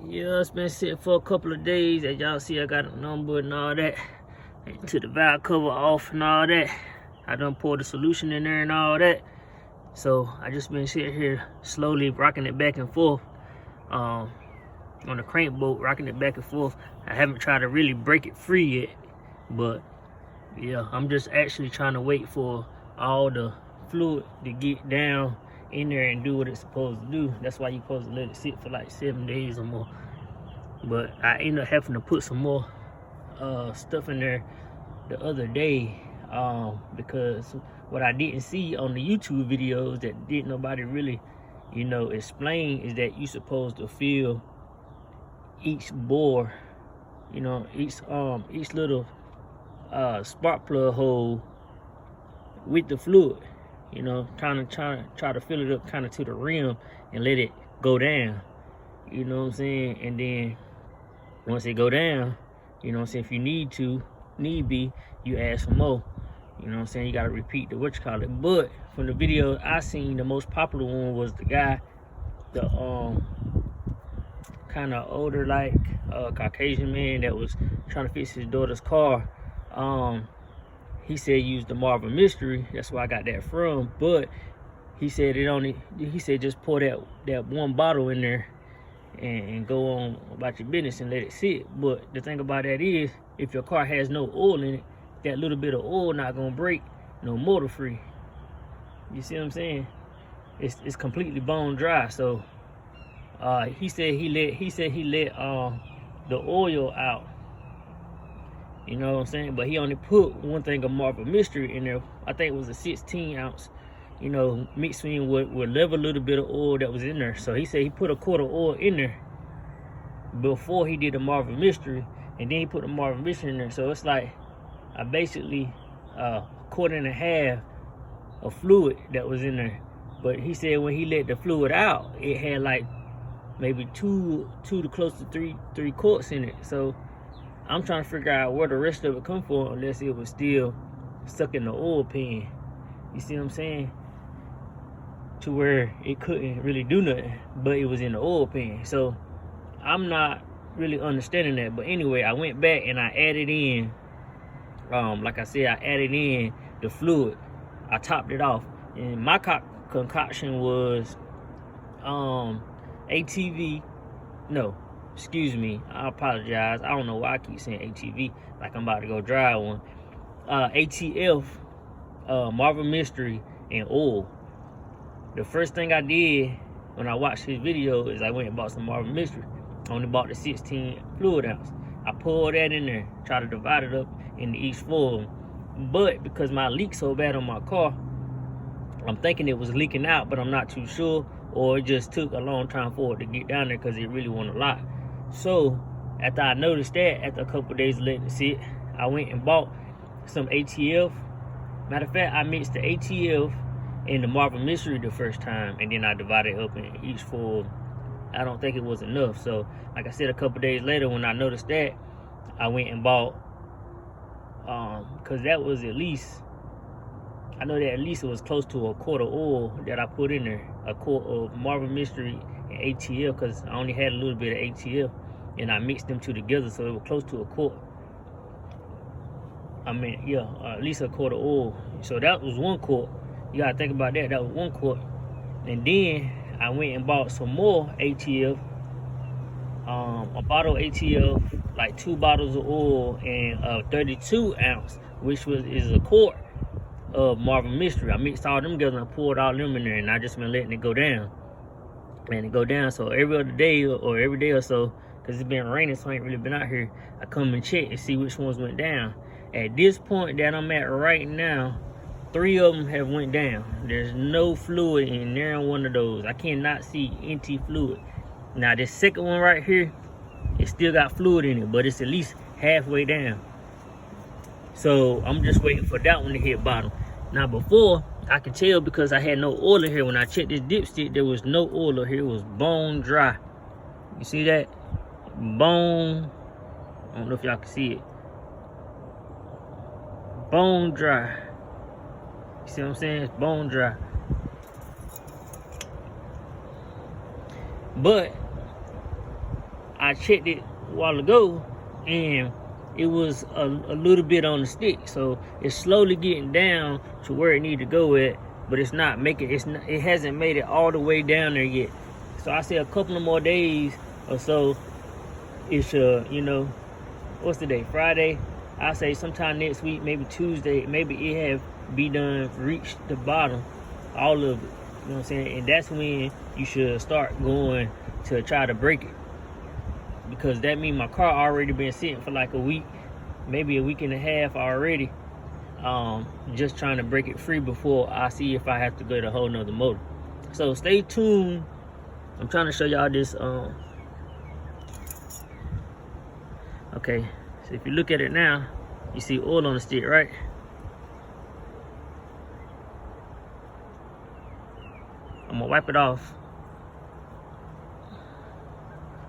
Yeah, it's been sitting for a couple of days. As y'all see, I got a number and all that. And took the valve cover off and all that. I done poured the solution in there and all that. So I just been sitting here slowly rocking it back and forth. On the crank bolt, rocking it back and forth. I haven't tried to really break it free yet. But yeah, I'm just actually trying to wait for all the fluid to get down in there and do what it's supposed to do. That's why you're supposed to let it sit for like 7 days or more. But I ended up having to put some more stuff in there the other day because what I didn't see on the YouTube videos that didn't nobody really, explain is that you're supposed to fill each bore, each little spark plug hole with the fluid, try to fill it up kind of to the rim and let it go down, you know what I'm saying? And then once it go down, if you need be, you add some more, you got to repeat the but from the video I seen, the most popular one was the guy, the kind of older, like Caucasian man that was trying to fix his daughter's car. He said use the Marvel Mystery. That's where I got that from. But he said just pour that one bottle in there and go on about your business and let it sit. But the thing about that is, if your car has no oil in it, that little bit of oil not gonna break no motor free. You see what I'm saying? It's completely bone dry. So he said he let the oil out. You know what I'm saying? But he only put one thing of Marvel Mystery in there. I think it was a 16 ounce, mixed in with a little bit of oil that was in there. So he said he put a quart of oil in there before he did the Marvel Mystery, and then he put the Marvel Mystery in there. So it's like I basically a quart and a half of fluid that was in there. But he said when he let the fluid out, it had like maybe two to close to three quarts in it. So I'm trying to figure out where the rest of it come from, unless it was still stuck in the oil pan. You see what I'm saying? To where it couldn't really do nothing, but it was in the oil pan. So I'm not really understanding that. But anyway, I went back and I added in, like I said, I added in the fluid. I topped it off. And my concoction was ATV, no, excuse me, I apologize. I don't know why I keep saying ATV like I'm about to go drive one. ATF, Marvel Mystery, and oil. The first thing I did when I watched his video is I went and bought some Marvel Mystery. I only bought the 16 fluid ounce. I poured that in there, try to divide it up into each four. But because my leak so bad on my car, I'm thinking it was leaking out, but I'm not too sure. Or it just took a long time for it to get down there because it really wasn't a lot. So after I noticed that, after a couple of days letting it sit, I went and bought some ATF. Matter of fact, I mixed the ATF and the Marvel Mystery the first time, and then I divided it up in each four. I don't think it was enough. So like I said, a couple of days later when I noticed that, I went and bought, because that was at least, I know that at least it was close to a quart of oil that I put in there. A quart of Marvel Mystery and ATF, because I only had a little bit of ATF, and I mixed them two together, so it was close to a quart. I mean, yeah, at least a quart of oil. So that was 1 quart. You gotta think about that. That was 1 quart. And then I went and bought some more ATF, a bottle of ATF, like 2 bottles of oil, and a 32 ounce, which is a quart of Marvel Mystery. I mixed all them together and poured all them in there, and I just been letting it go down. And it go down, so every other day or every day or so, because it's been raining, so I ain't really been out here, I come and check and see which ones went down. At this point that I'm at right now, 3 of them have went down. There's no fluid in there in one of those. I cannot see empty fluid. Now this second one right here, it still got fluid in it, but it's at least halfway down. So I'm just waiting for that one to hit bottom. Now before, I could tell because I had no oil in here. When I checked this dipstick, there was no oil in here. It was bone dry. You see that? Bone. I don't know if y'all can see it. Bone dry. You see what I'm saying? It's bone dry. But I checked it a while ago, and it was a little bit on the stick. So it's slowly getting down to where it need to go at, but it's not making, it hasn't made it all the way down there yet. So I say a couple of more days or so, it should, you know, what's the day? Friday. I say sometime next week, maybe Tuesday, maybe it have be done, reach the bottom, all of it. You know what I'm saying? And that's when you should start going to try to break it, because that means my car already been sitting for like a week, maybe a week and a half already, just trying to break it free before I see if I have to go to a whole nother motor. So stay tuned. I'm trying to show y'all this. Okay, so if you look at it now, you see oil on the stick, right? I'm gonna wipe it off.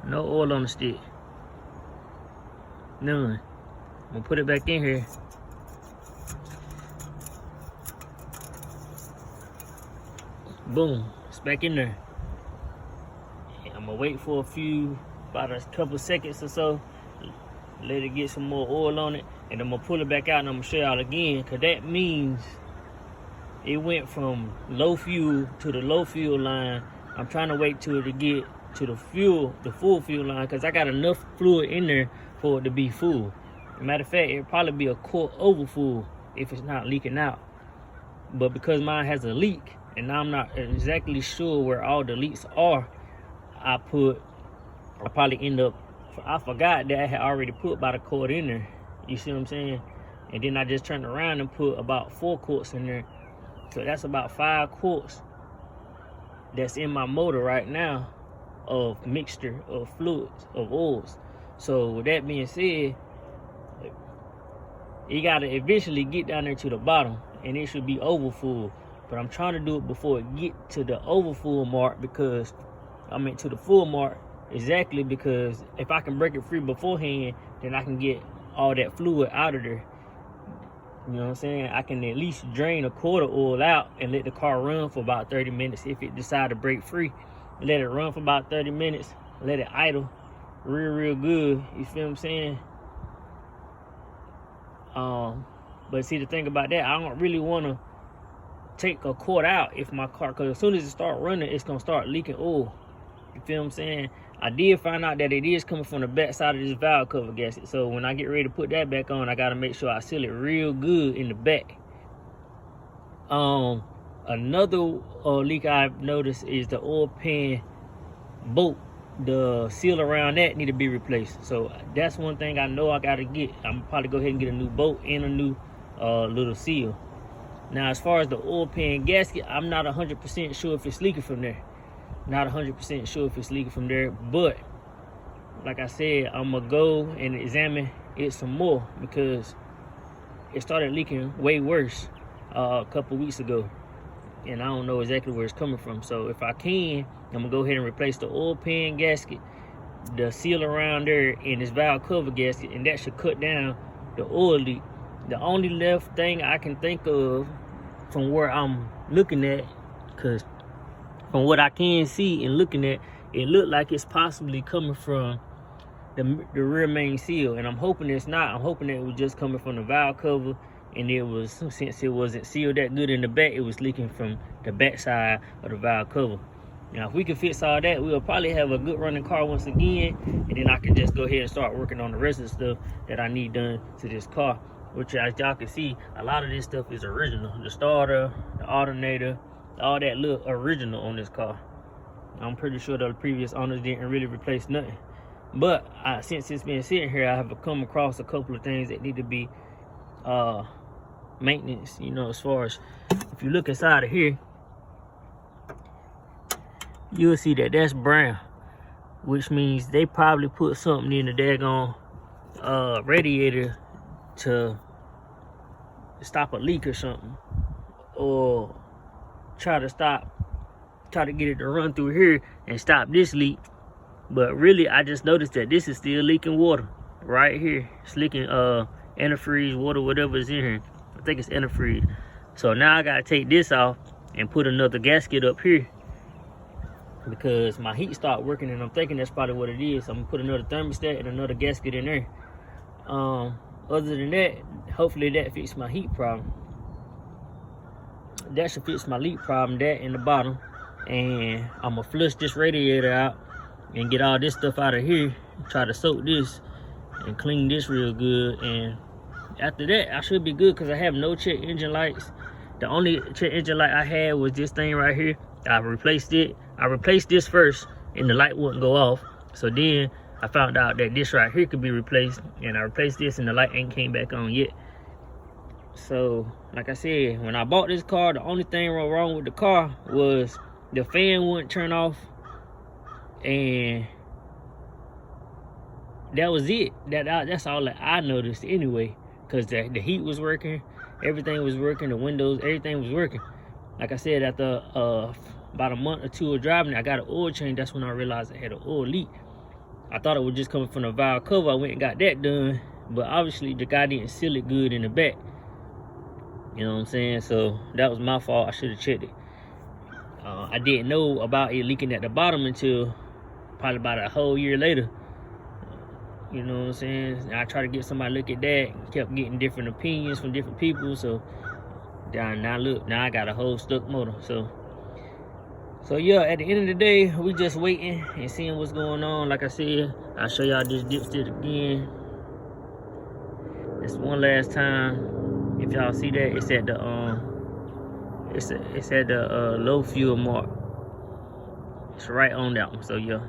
No oil on the stick. None. I'm gonna put it back in here. Boom, it's back in there. And I'm gonna wait for about a couple seconds or so. Let it get some more oil on it, and I'm gonna pull it back out, and I'm gonna show y'all again, because that means it went from low fuel to the low fuel line. I'm trying to wait till it get to the full fuel line, because I got enough fluid in there for it to be full. Matter of fact, it'll probably be a quart over full if it's not leaking out. But because mine has a leak, and I'm not exactly sure where all the leaks are, I probably end up, I forgot that I had already put about a quart in there. You see what I'm saying? And then I just turned around and put about 4 quarts in there. So that's about 5 quarts that's in my motor right now of mixture of fluids, of oils. So with that being said, you gotta eventually get down there to the bottom, and it should be over full. But I'm trying to do it before it get to the over full mark, because to the full mark, exactly, because if I can break it free beforehand, then I can get all that fluid out of there. You know what I'm saying? I can at least drain a quart of oil out and let the car run for about 30 minutes. If it decide to break free, let it run for about 30 minutes, let it idle real good. You feel what I'm saying? But see, the thing about that, I don't really want to take a quart out if my car, because as soon as it start running, it's gonna start leaking oil. You feel what I'm saying? I did find out that it is coming from the back side of this valve cover gasket. So when I get ready to put that back on, I got to make sure I seal it real good in the back. Another leak I've noticed is the oil pan bolt. The seal around that need to be replaced. So that's one thing I know I got to get. I'm probably go ahead and get a new bolt and a new little seal. Now, as far as the oil pan gasket, I'm not 100% sure if it's leaking from there. Not 100% sure if it's leaking from there, but like I said, I'm gonna go and examine it some more, because it started leaking way worse a couple weeks ago, and I don't know exactly where it's coming from. So if I can, I'm gonna go ahead and replace the oil pan gasket, the seal around there, and this valve cover gasket, and that should cut down the oil leak. The only left thing I can think of from where I'm looking at, because from what I can see and looking at, it looked like it's possibly coming from the rear main seal, and I'm hoping it's not. I'm hoping that it was just coming from the valve cover, and it was, since it wasn't sealed that good in the back, it was leaking from the back side of the valve cover. Now, if we can fix all that, we'll probably have a good running car once again, and then I can just go ahead and start working on the rest of the stuff that I need done to this car, which, as y'all can see, a lot of this stuff is original. The starter, the alternator, all that look original on this car. I'm pretty sure the previous owners didn't really replace nothing. But since it's been sitting here, I have come across a couple of things that need to be maintenance. You know, as far as, if you look inside of here, you'll see that that's brown, which means they probably put something in the daggone radiator to stop a leak or something, or try to get it to run through here and stop this leak. But really, I just noticed that this is still leaking water right here. It's leaking antifreeze water, whatever is in here. I think it's antifreeze. So now I gotta take this off and put another gasket up here, because my heat stopped working, and I'm thinking that's probably what it is. So I'm gonna put another thermostat and another gasket in there. Other than that, hopefully that fixes my heat problem. That should fix my leak problem, that in the bottom. And I'm gonna flush this radiator out and get all this stuff out of here. Try to soak this and clean this real good. And after that, I should be good, because I have no check engine lights. The only check engine light I had was this thing right here. I replaced it. I replaced this first, and the light wouldn't go off. So then I found out that this right here could be replaced, and I replaced this, and the light ain't came back on yet. So, like I said, when I bought this car, the only thing wrong with the car was the fan wouldn't turn off, and that was it. That's all that I noticed anyway, because the heat was working, everything was working, the windows, everything was working. Like I said, after about a month or two of driving, I got an oil change. That's when I realized I had an oil leak. I thought it was just coming from the valve cover. I went and got that done, but obviously the guy didn't seal it good in the back. You know what I'm saying? So that was my fault. I should have checked it. I didn't know about it leaking at the bottom until probably about a whole year later. You know what I'm saying? I tried to get somebody to look at that, kept getting different opinions from different people. So now look, now I got a whole stuck motor. So yeah, at the end of the day, we just waiting and seeing what's going on. Like I said, I'll show y'all this dipstick again. It's one last time. If y'all see that, it's at the it's at the low fuel mark. It's right on that one. So yeah.